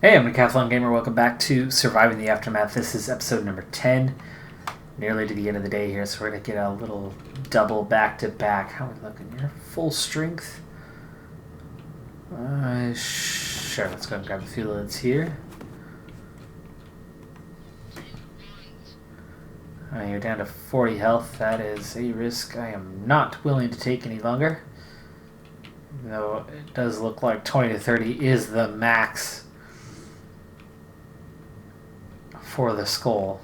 Hey, I'm Decathlon Gamer. Welcome back to Surviving the Aftermath. This is episode number 10. Nearly to the end of the day here, so we're going to get a little double back-to-back. How are we looking here? Full strength? Sure, let's go and grab a few loads here. You're down to 40 health. That is a risk I am not willing to take any longer. Even though it does look like 20 to 30 is the max for the skull.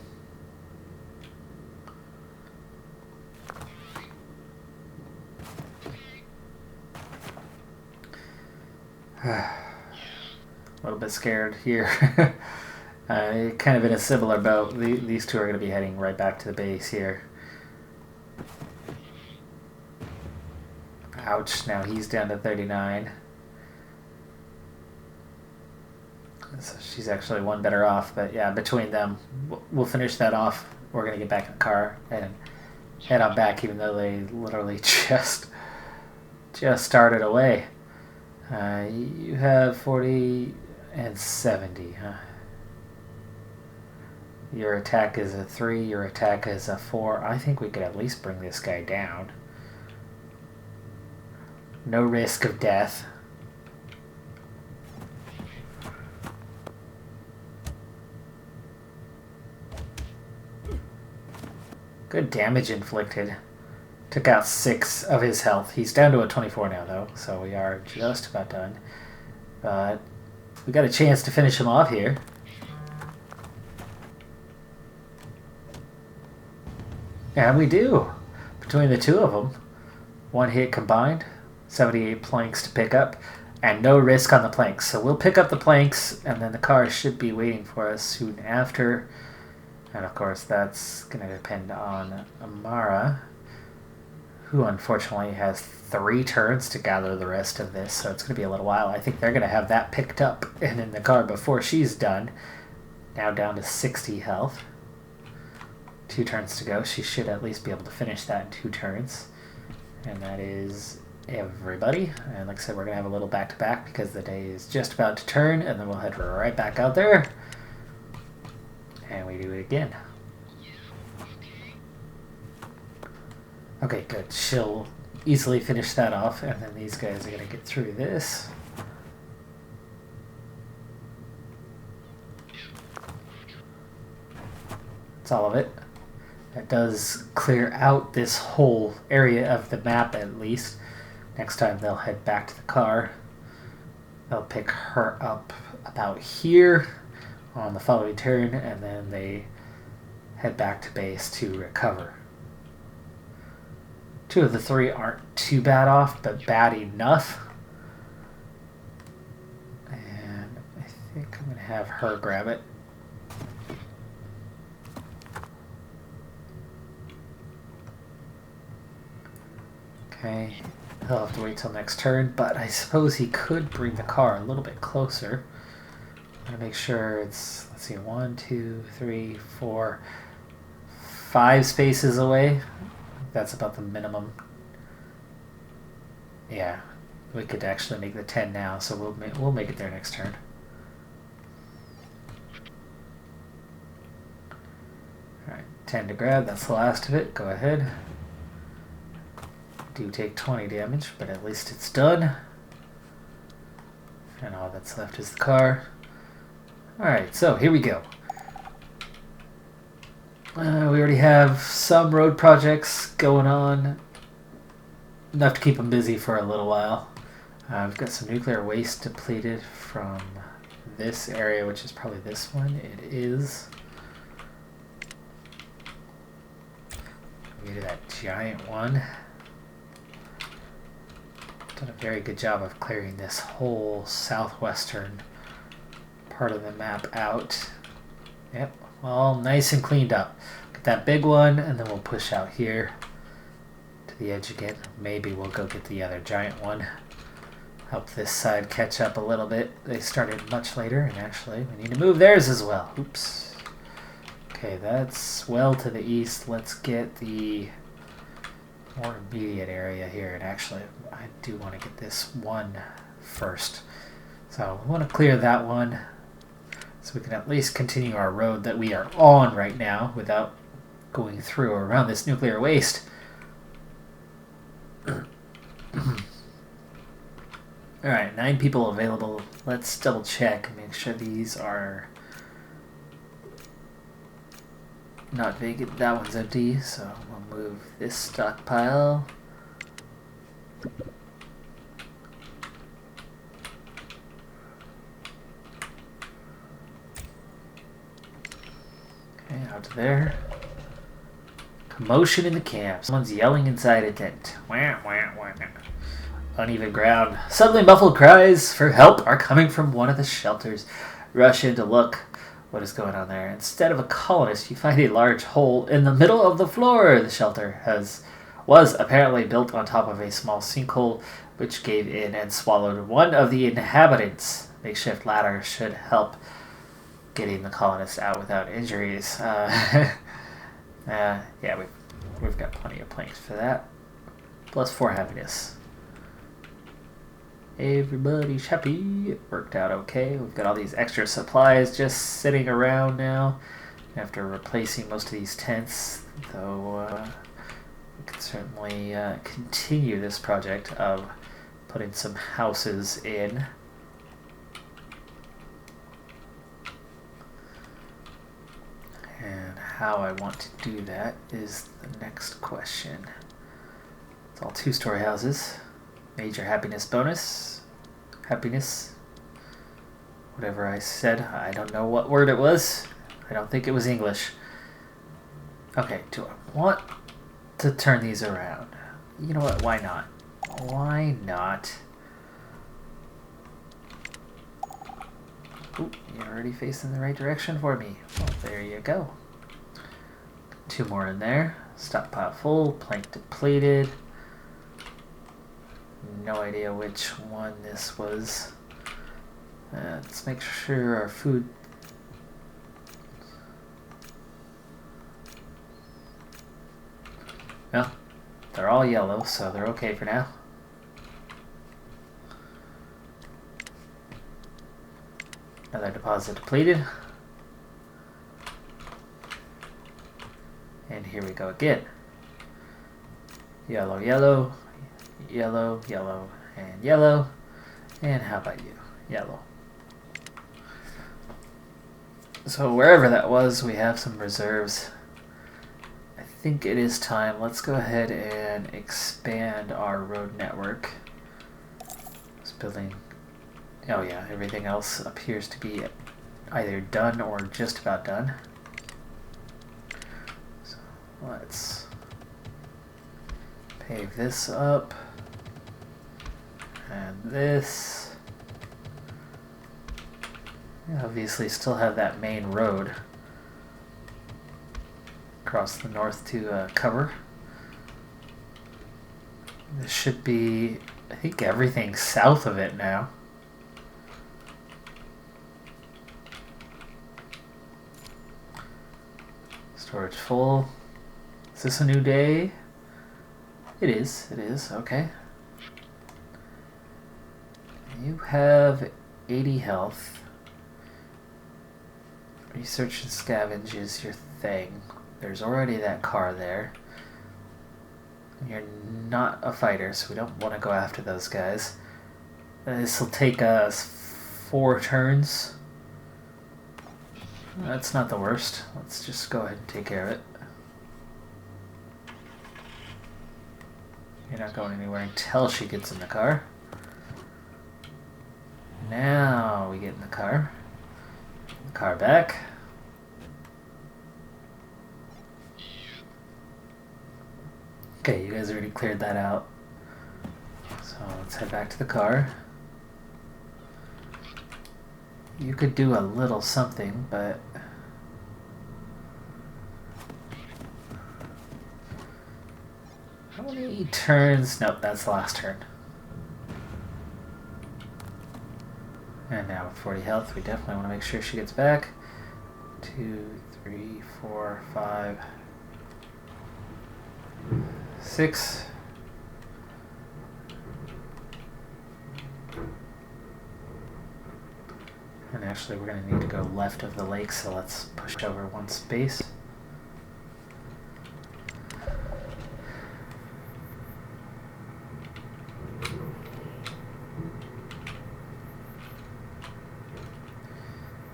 A little bit scared here. Kind of in a similar boat. These two are going to be heading right back to the base here. Ouch, now he's down to 39. So she's actually one better off, but yeah, between them, we'll finish that off. We're going to get back in the car and head on back, even though they literally just started away. You have 40 and 70, huh? Your attack is a 3, your attack is a 4. I think we could at least bring this guy down. No risk of death. Good damage inflicted. Took out 6 of his health. He's down to a 24 now, though, so we are just about done. But we got a chance to finish him off here. And we do. Between the two of them, 1 hit combined, 78 planks to pick up, and no risk on the planks. So we'll pick up the planks, and then the car should be waiting for us soon after. And of course, that's going to depend on Amara, who unfortunately has 3 turns to gather the rest of this, so it's going to be a little while. I think they're going to have that picked up and in the car before she's done. Now down to 60 health. 2 turns to go. She should at least be able to finish that in 2 turns. And that is everybody. And like I said, we're going to have a little back-to-back because the day is just about to turn, and then we'll head right back out there. And we do it again. Okay, good. She'll easily finish that off, and then these guys are going to get through this. That's all of it. That does clear out this whole area of the map, at least. Next time they'll head back to the car. They'll pick her up about here on the following turn, and then they head back to base to recover. 2 of the 3 aren't too bad off, but bad enough. And I think I'm going to have her grab it. Okay, he'll have to wait till next turn, but I suppose he could bring the car a little bit closer. I'm going to make sure it's, let's see, 1, 2, 3, 4, 5 spaces away. That's about the minimum. Yeah, we could actually make the 10 now, so we'll make it there next turn. Alright, 10 to grab, that's the last of it. Go ahead. Do take 20 damage, but at least it's done. And all that's left is the car. Alright, so here we go. We already have some road projects going on. Enough to keep them busy for a little while. We've got some nuclear waste depleted from this area, which is probably this one. It is. We do that giant one. Done a very good job of clearing this whole southwestern part of the map out. Yep, all nice and cleaned up. Get that big one, and then we'll push out here to the edge again. Maybe we'll go get the other giant one. Help this side catch up a little bit. They started much later, and actually we need to move theirs as well. Oops. Okay, that's well to the east. Let's get the more immediate area here, and actually I do want to get this one first. So we want to clear that one. So we can at least continue our road that we are on right now without going through or around this nuclear waste. Alright, 9 people available. Let's double check and make sure these are not vacant. That one's empty, so we'll move this stockpile. Okay, out to there. Commotion in the camp. Someone's yelling inside a tent. Wah, wah, wah. Uneven ground. Suddenly muffled cries for help are coming from one of the shelters. Rush in to look what is going on there. Instead of a colonist, you find a large hole in the middle of the floor. The shelter was apparently built on top of a small sinkhole which gave in and swallowed one of the inhabitants. Makeshift ladder should help getting the colonists out without injuries. Yeah, we've got plenty of planks for that. Plus 4 happiness. Everybody's happy. It worked out okay. We've got all these extra supplies just sitting around now after replacing most of these tents, though we can certainly continue this project of putting some houses in. And how I want to do that is the next question. It's all 2-story houses. Major happiness bonus. Happiness. Whatever I said. I don't know what word it was. I don't think it was English. Okay, do I want to turn these around? You know what? Why not? Why not? Ooh, you're already facing the right direction for me. Well, there you go. 2 more in there. Stockpile full. Plank depleted. No idea which one this was. Let's make sure our food... Well, they're all yellow, so they're okay for now. Another deposit depleted. And here we go again. Yellow, yellow. Yellow, yellow, and yellow. And how about you? Yellow. So wherever that was, we have some reserves. I think it is time. Let's go ahead and expand our road network. This building... Oh yeah, everything else appears to be either done or just about done. So let's pave this up. And this. We obviously still have that main road across the north to cover. This should be, I think, everything south of it now. Storage full. Is this a new day? It is, okay. You have 80 health. Research and scavenge is your thing. There's already that car there. You're not a fighter, so we don't want to go after those guys. This will take us 4 turns. That's not the worst. Let's just go ahead and take care of it. You're not going anywhere until she gets in the car. Now we get in the car. The car back. Okay, you guys already cleared that out. So let's head back to the car. You could do a little something, but... How many turns? Nope, that's the last turn. And now with 40 health, we definitely want to make sure she gets back. 2, 3, 4, 5, 6. And actually, we're going to need to go left of the lake, so let's push over one space.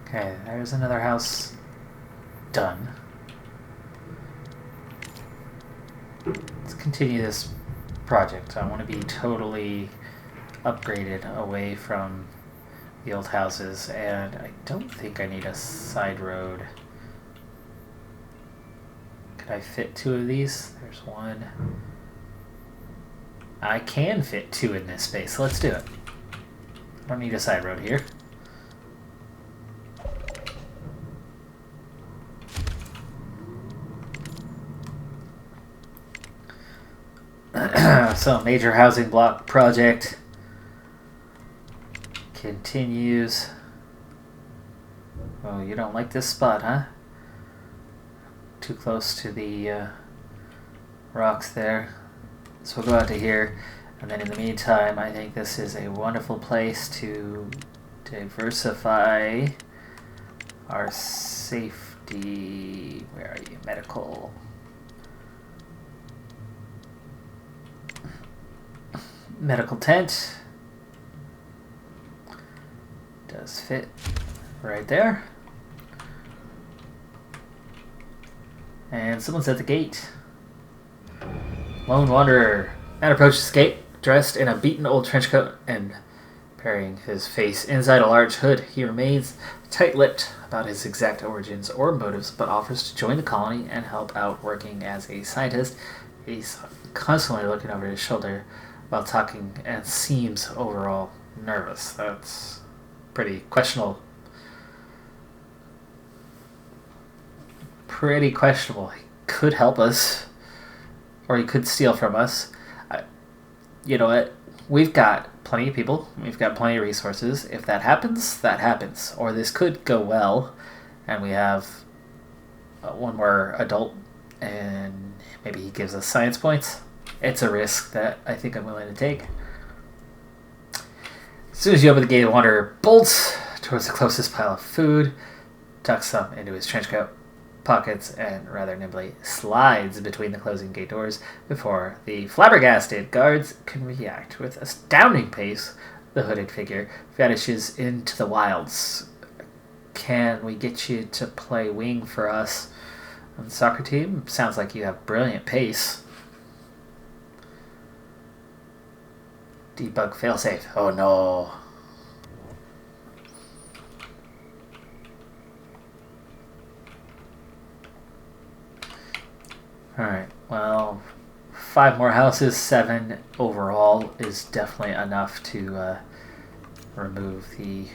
Okay, there's another house done. Let's continue this project. I want to be totally upgraded away from the old houses, and I don't think I need a side road. Could I fit 2 of these? There's one. I can fit 2 in this space. Let's do it. I don't need a side road here. So, major housing block project continues. Oh, you don't like this spot, huh? Too close to the rocks there. So we'll go out to here, and then in the meantime, I think this is a wonderful place to diversify our safety. Where are you? Medical. Medical tent. Does fit right there. And someone's at the gate. Lone wanderer. Man approaches the gate, dressed in a beaten old trench coat and burying his face inside a large hood. He remains tight-lipped about his exact origins or motives, but offers to join the colony and help out working as a scientist. He's constantly looking over his shoulder while talking and seems overall nervous. That's pretty questionable. Pretty questionable. He could help us, or he could steal from us. You know what? We've got plenty of people. We've got plenty of resources. If that happens, that happens. Or this could go well, and we have one more adult, and maybe he gives us science points. It's a risk that I think I'm willing to take. As soon as you open the gate, the wanderer bolts towards the closest pile of food, tucks some into his trench coat pockets, and rather nimbly slides between the closing gate doors before the flabbergasted guards can react. With astounding pace, the hooded figure vanishes into the wilds. Can we get you to play wing for us on the soccer team? Sounds like you have brilliant pace. Debug failsafe. Oh no. Alright, well, 5 more houses, 7 overall is definitely enough to remove the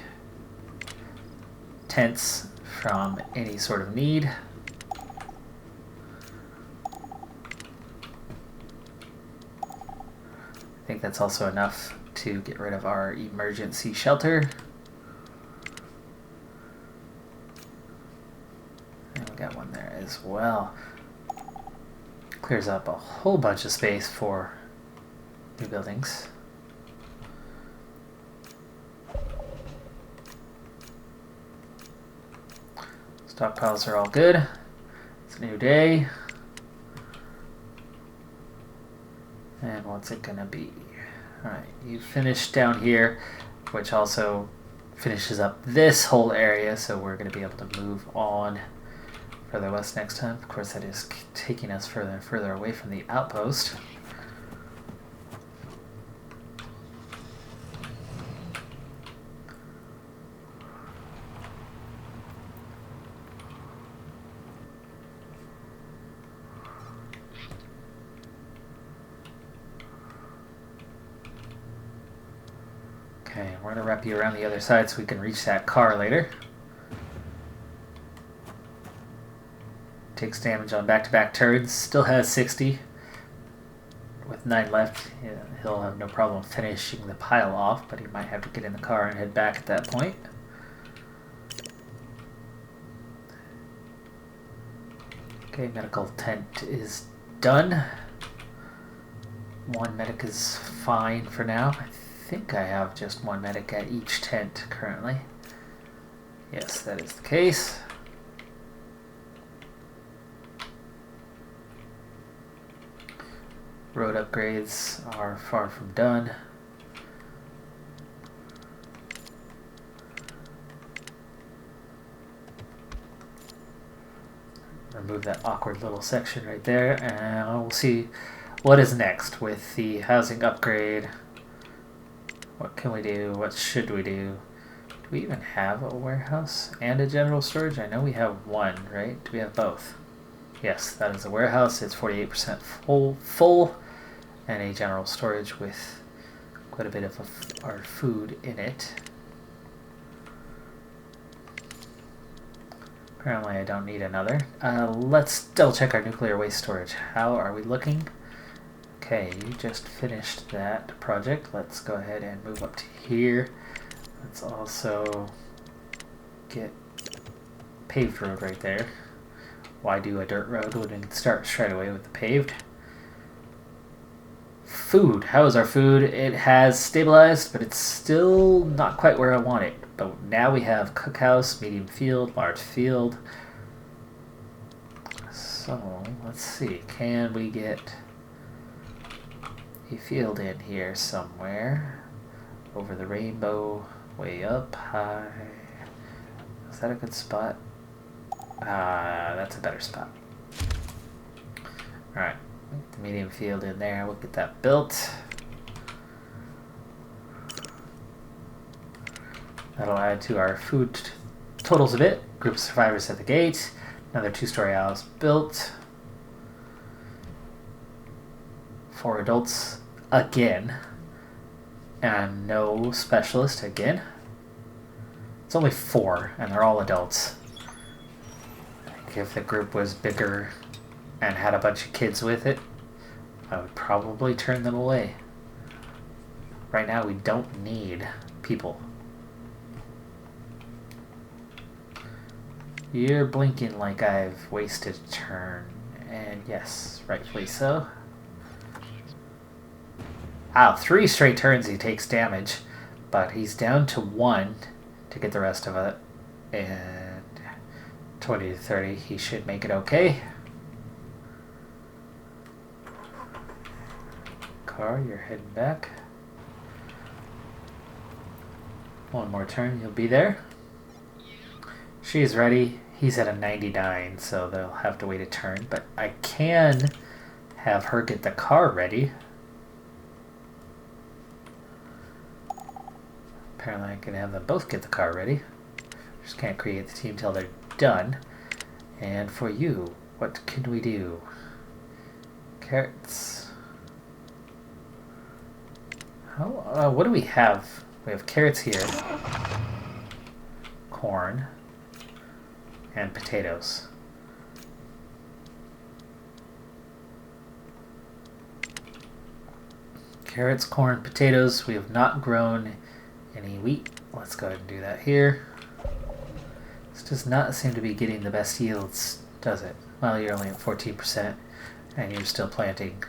tents from any sort of need. I think that's also enough to get rid of our emergency shelter. And we got one there as well. Clears up a whole bunch of space for new buildings. Stockpiles are all good. It's a new day. And what's it gonna be? Alright, you finished down here, which also finishes up this whole area, so we're gonna be able to move on further west next time. Of course, that is taking us further and further away from the outpost. Okay, we're going to wrap you around the other side so we can reach that car later. Takes damage on back-to-back turns. Still has 60. With 9 left, he'll have no problem finishing the pile off, but he might have to get in the car and head back at that point. Okay, medical tent is done. 1 medic is fine for now. I think I have just 1 medic at each tent currently. Yes, that is the case. Road upgrades are far from done. Remove that awkward little section right there, and we'll see what is next with the housing upgrade. What can we do? What should we do? Do we even have a warehouse and a general storage? I know we have one, right? Do we have both? Yes, that is a warehouse. It's 48% full, and a general storage with quite a bit of our food in it. Apparently I don't need another. Let's double check our nuclear waste storage. How are we looking? Okay, you just finished that project. Let's go ahead and move up to here. Let's also get paved road right there. Why do a dirt road when we can start straight away with the paved? Food. How is our food? It has stabilized, but it's still not quite where I want it. But now we have cookhouse, medium field, large field. So let's see. Can we get a field in here somewhere? Over the rainbow, way up high. Is that a good spot? That's a better spot. Alright, the medium field in there. We'll get that built. That'll add to our food totals a bit. Group of survivors at the gate. Another 2-story house built. 4 adults again. And no specialist again. It's only 4, and they're all adults. I think if the group was bigger and had a bunch of kids with it, I would probably turn them away. Right now, we don't need people. You're blinking like I've wasted a turn. And yes, rightfully so. Wow, 3 straight turns he takes damage. But he's down to 1 to get the rest of it. And 20 to 30, he should make it okay. Car, you're heading back. 1 more turn, you'll be there. She's ready. He's at a 99, so they'll have to wait a turn. But I can have her get the car ready. Apparently I can have them both get the car ready. Just can't create the team till they're done. And for you, what can we do? Carrots. What do we have? We have carrots here. Corn. And potatoes. Carrots, corn, potatoes. We have not grown any wheat. Let's go ahead and do that here. This does not seem to be getting the best yields, does it? Well, you're only at 14%, and you're still planting.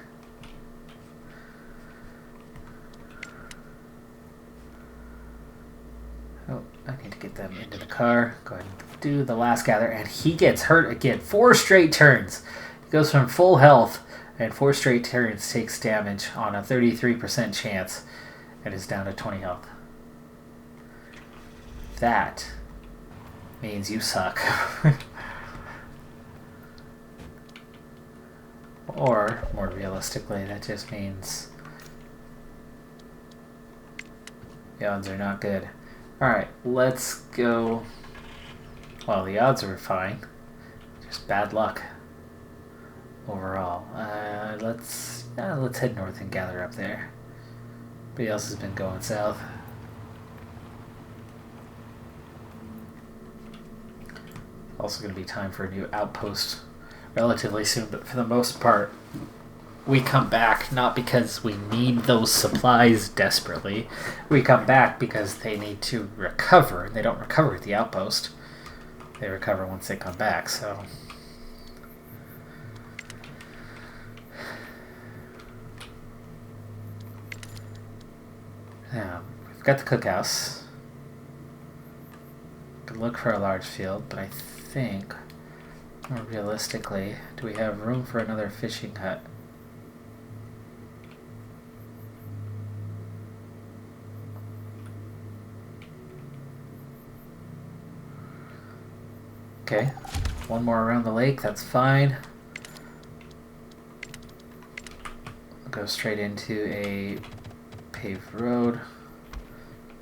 Oh, I need to get them into the car. Go ahead and do the last gather, and he gets hurt again. 4 straight turns. He goes from full health, and 4 straight turns takes damage on a 33% chance, and is down to 20 health. That means you suck. Or, more realistically, that just means the odds are not good. Alright, let's go. Well, the odds are fine. Just bad luck overall. Let's head north and gather up there. Everybody else has been going south. Also going to be time for a new outpost relatively soon, but for the most part, we come back not because we need those supplies desperately. We come back because they need to recover. They don't recover at the outpost. They recover once they come back, so. Now, we've got the cookhouse. Could look for a large field, but I think, more realistically, do we have room for another fishing hut? Okay, one more around the lake, that's fine. I'll go straight into a paved road,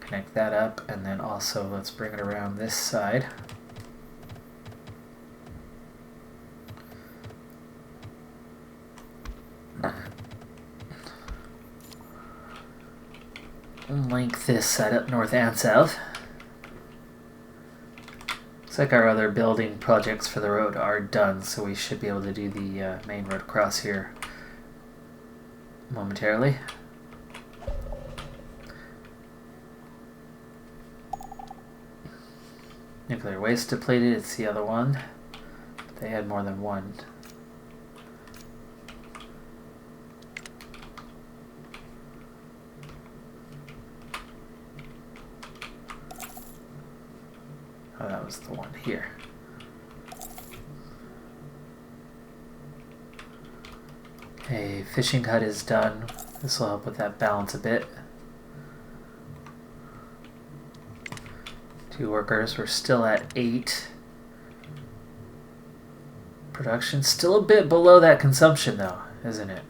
connect that up, and then also let's bring it around this side. Link this side up north and south. Looks like our other building projects for the road are done, so we should be able to do the main road across here momentarily. Nuclear waste depleted, it's the other one. They had more than one. Oh, that was the one here. Okay, fishing hut is done. This will help with that balance a bit. 2 workers, we're still at 8. Production still a bit below that consumption though, isn't it?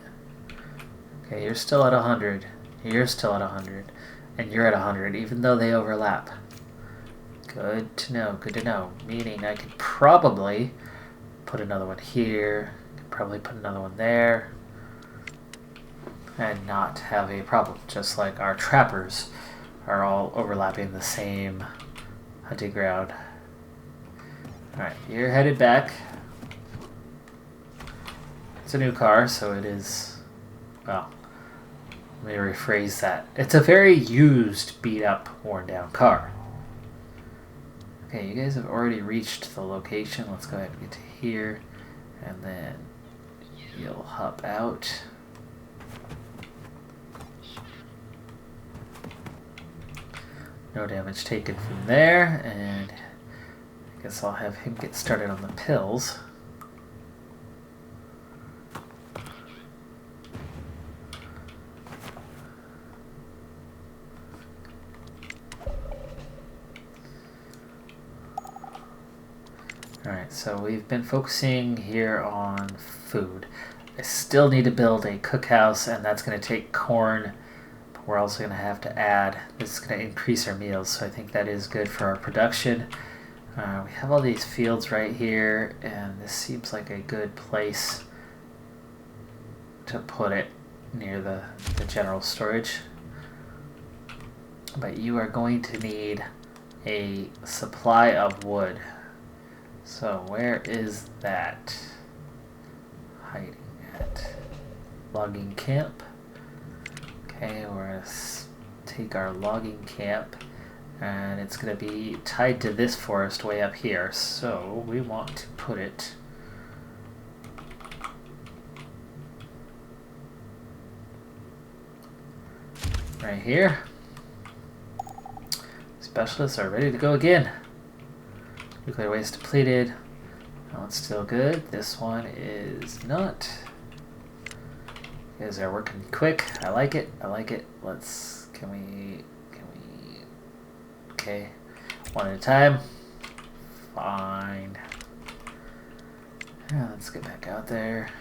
Okay, you're still at 100. You're still at 100. And you're at 100, even though they overlap. Good to know, good to know. Meaning I could probably put another one here, could probably put another one there, and not have a problem, just like our trappers are all overlapping the same hunting ground. Alright, you're headed back. It's a new car, so it is, well, let me rephrase that. It's a very used, beat up, worn down car. Okay, you guys have already reached the location. Let's go ahead and get to here, and then you'll hop out. No damage taken from there, and I guess I'll have him get started on the pills. Alright, so we've been focusing here on food. I still need to build a cookhouse, and that's going to take corn. But we're also going to have to add, this is going to increase our meals, so I think that is good for our production. We have all these fields right here, and this seems like a good place to put it near the general storage. But you are going to need a supply of wood. So where is that hiding at? Logging camp. Okay, we're going to take our logging camp, and it's going to be tied to this forest way up here. So we want to put it right here. Specialists are ready to go again. Nuclear waste depleted. That one's still good. This one is not. You guys are working quick. I like it. I like it. Let's. Can we? Okay. One at a time. Fine. Yeah, let's get back out there.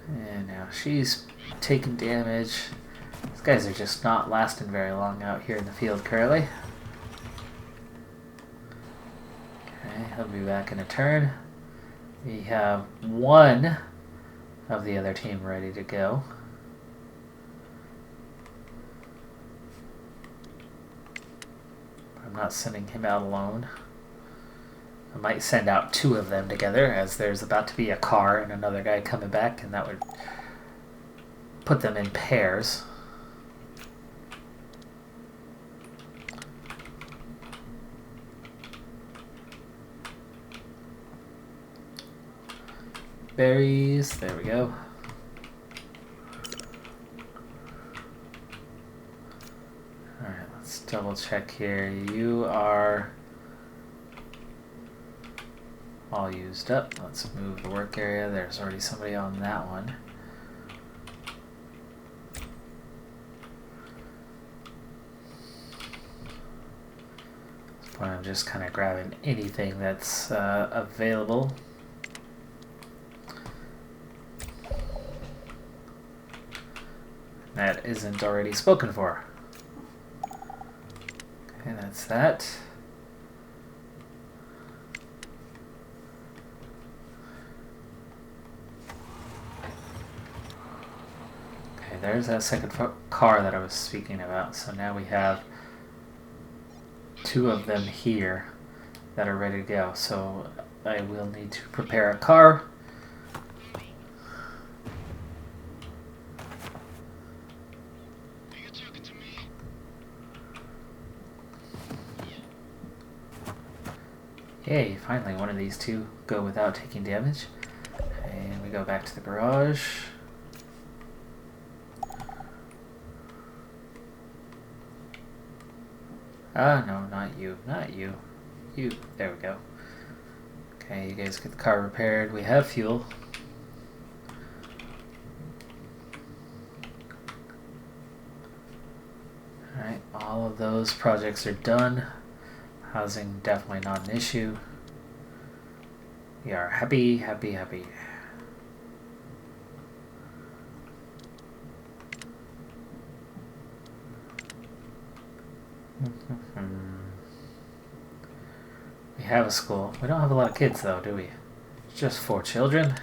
And now she's taking damage. These guys are just not lasting very long out here in the field currently. Okay, he'll be back in a turn. We have one of the other team ready to go. I'm not sending him out alone. I might send out 2 of them together, as there's about to be a car and another guy coming back, and that would put them in pairs. Berries, there we go. Let's double check here. You are all used up. Let's move the work area. There's already somebody on that one. At this point, I'm just kind of grabbing anything that's available. That isn't already spoken for. Okay, that's that. Okay, there's that second car that I was speaking about. So now we have 2 of them here that are ready to go. So I will need to prepare a car. Yay, finally one of these 2 go without taking damage. And we go back to the garage. Ah, no, not you, not you. You, there we go. Okay, you guys get the car repaired. We have fuel. Alright, all of those projects are done. Housing definitely not an issue. We are happy, happy, happy. We have a school. We don't have a lot of kids though, do we? Just 4 children.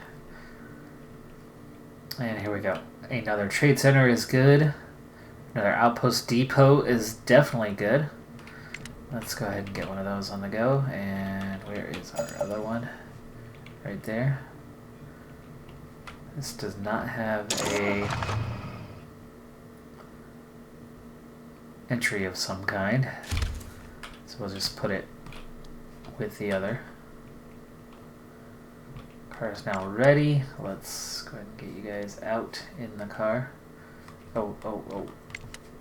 And here we go. Another trade center is good. Another outpost depot is definitely good. Let's go ahead and get one of those on the go. And where is our other one? Right there. This does not have a entry of some kind. So we'll just put it with the other. Car is now ready. Let's go ahead and get you guys out in the car. Oh.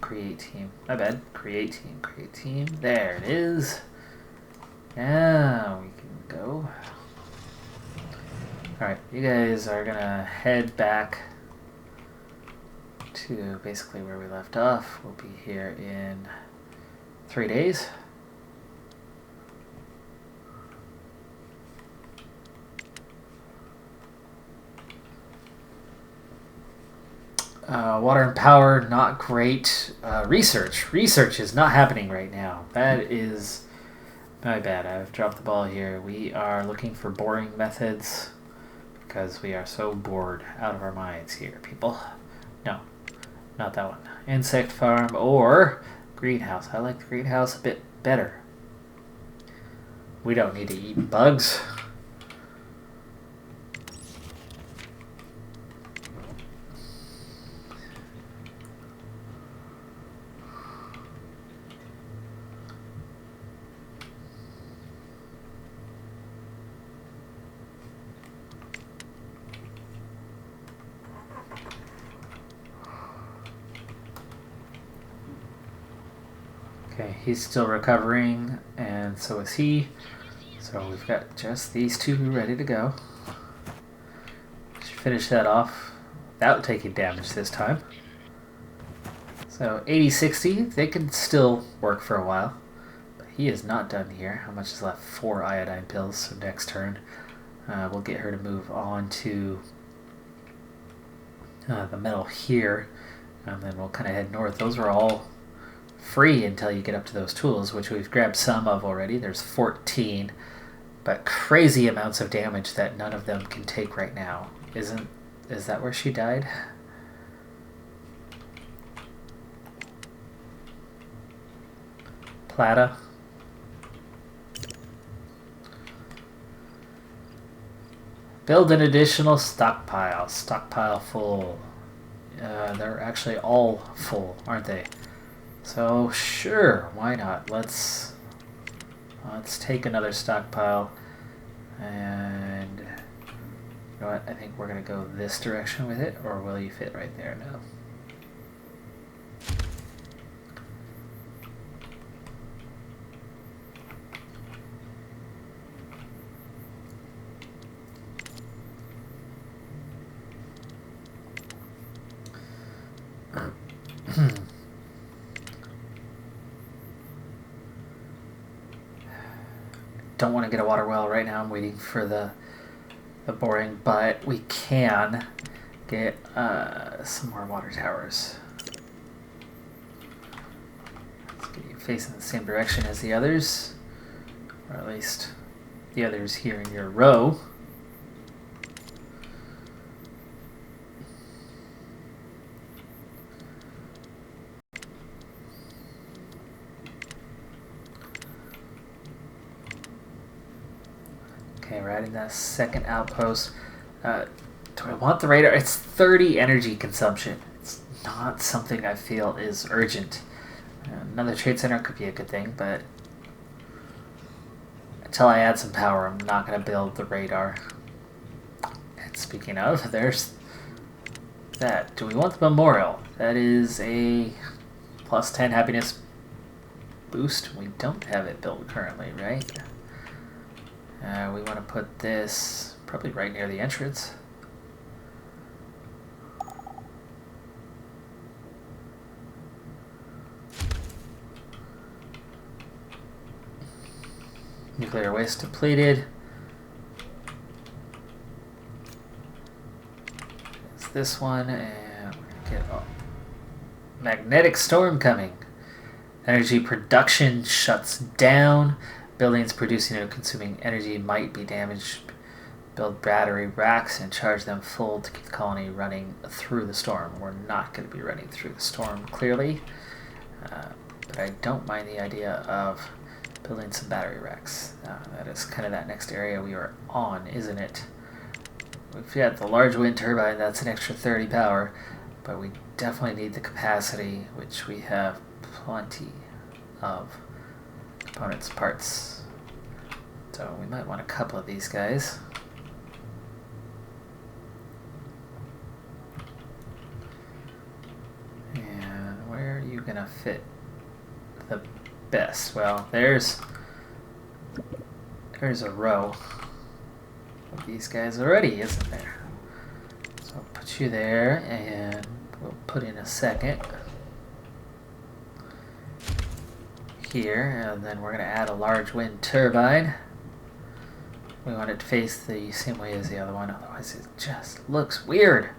Create team. My bad. Create team. Create team. There it is. Now we can go. Alright, you guys are gonna head back to basically where we left off. We'll be here in 3 days. Water and power, not great. Research is not happening right now. That is my bad. I've dropped the ball here. We are looking for boring methods because we are so bored out of our minds here, people. No, not that one. Insect farm or greenhouse. I like the greenhouse a bit better. We don't need to eat bugs. Okay, he's still recovering, and so is he. So we've got just these 2 ready to go. Should finish that off without taking damage this time. So 80-60, they can still work for a while. But he is not done here. How much is left? 4 iodine pills, so next turn we'll get her to move on to the metal here. And then we'll kind of head north. Those are all free until you get up to those tools, which we've grabbed some of already. There's 14, but crazy amounts of damage that none of them can take right now. Is that where she died? Plata. Build an additional stockpile. Stockpile full. They're actually all full, aren't they? So sure, why not? Let's take another stockpile, and you know what? I think we're gonna go this direction with it, or will you fit right there now? Don't want to get a water well right now. I'm waiting for the boring, but we can get some more water towers. Let's get you facing the same direction as the others, or at least the others here in your row. Okay, we're adding that second outpost. Do I want the radar? It's 30 energy consumption. It's not something I feel is urgent. Another trade center could be a good thing, but until I add some power, I'm not going to build the radar. And speaking of, there's that. Do we want the memorial? That is a plus 10 happiness boost. We don't have it built currently, right? We want to put this probably right near the entrance. Nuclear waste depleted. It's this one, and we're gonna get magnetic storm coming. Energy production shuts down. Buildings producing or consuming energy might be damaged. Build battery racks and charge them full to keep the colony running through the storm. We're not going to be running through the storm, clearly. But I don't mind the idea of building some battery racks. That is kind of that next area we are on, isn't it? We've got the large wind turbine, that's an extra 30 power. But we definitely need the capacity, which we have plenty of. Components, parts. So we might want a couple of these guys. And where are you gonna fit the best? Well, there's a row of these guys already, isn't there? So I'll put you there, and we'll put in a second here, and then we're going to add a large wind turbine. We want it to face the same way as the other one, otherwise it just looks weird,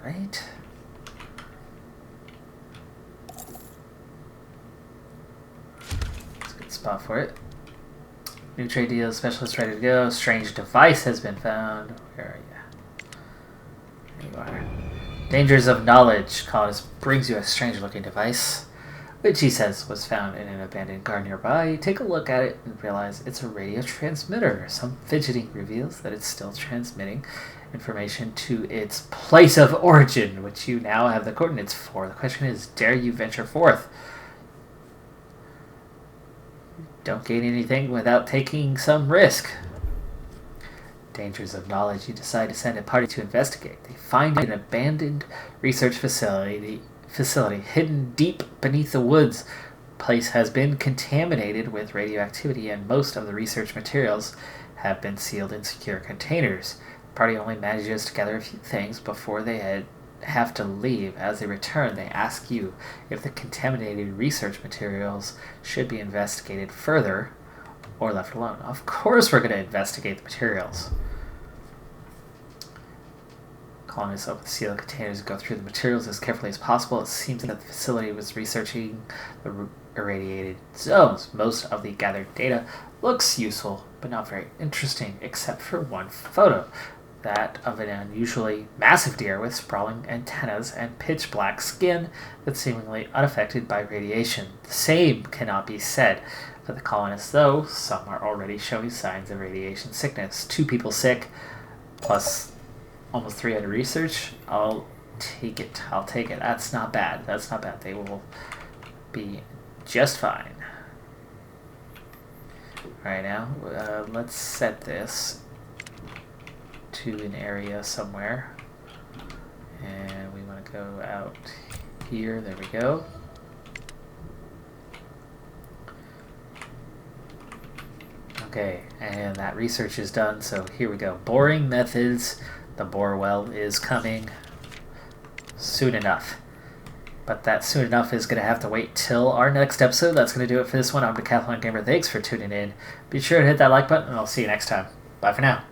right? That's a good spot for it. New trade deal, specialist ready to go. Strange device has been found. Where are you? There you are. Dangers of knowledge. Colonist brings you a strange looking device, which he says was found in an abandoned car nearby. You take a look at it and realize it's a radio transmitter. Some fidgeting reveals that it's still transmitting information to its place of origin, which you now have the coordinates for. The question is, dare you venture forth? Don't gain anything without taking some risk. Dangers of knowledge. You decide to send a party to investigate. They find an abandoned research facility hidden deep beneath the woods. The place has been contaminated with radioactivity, and most of the research materials have been sealed in secure containers. The party only manages to gather a few things before they have to leave. As they return, they ask you if the contaminated research materials should be investigated further or left alone. Of course we're going to investigate the materials. Colonists open the sealed containers and go through the materials as carefully as possible. It seems that the facility was researching the irradiated zones. Most of the gathered data looks useful, but not very interesting, except for one photo. That of an unusually massive deer with sprawling antennas and pitch black skin that's seemingly unaffected by radiation. The same cannot be said for the colonists, though some are already showing signs of radiation sickness. 2 people sick, plus almost 300 research. I'll take it. That's not bad. They will be just fine. Alright, now let's set this to an area somewhere. And we want to go out here. There we go. Okay, and that research is done, so here we go. Boring methods. The bore well is coming soon enough. But that soon enough is going to have to wait till our next episode. That's going to do it for this one. I'm Decathlon Gamer. Thanks for tuning in. Be sure to hit that like button, and I'll see you next time. Bye for now.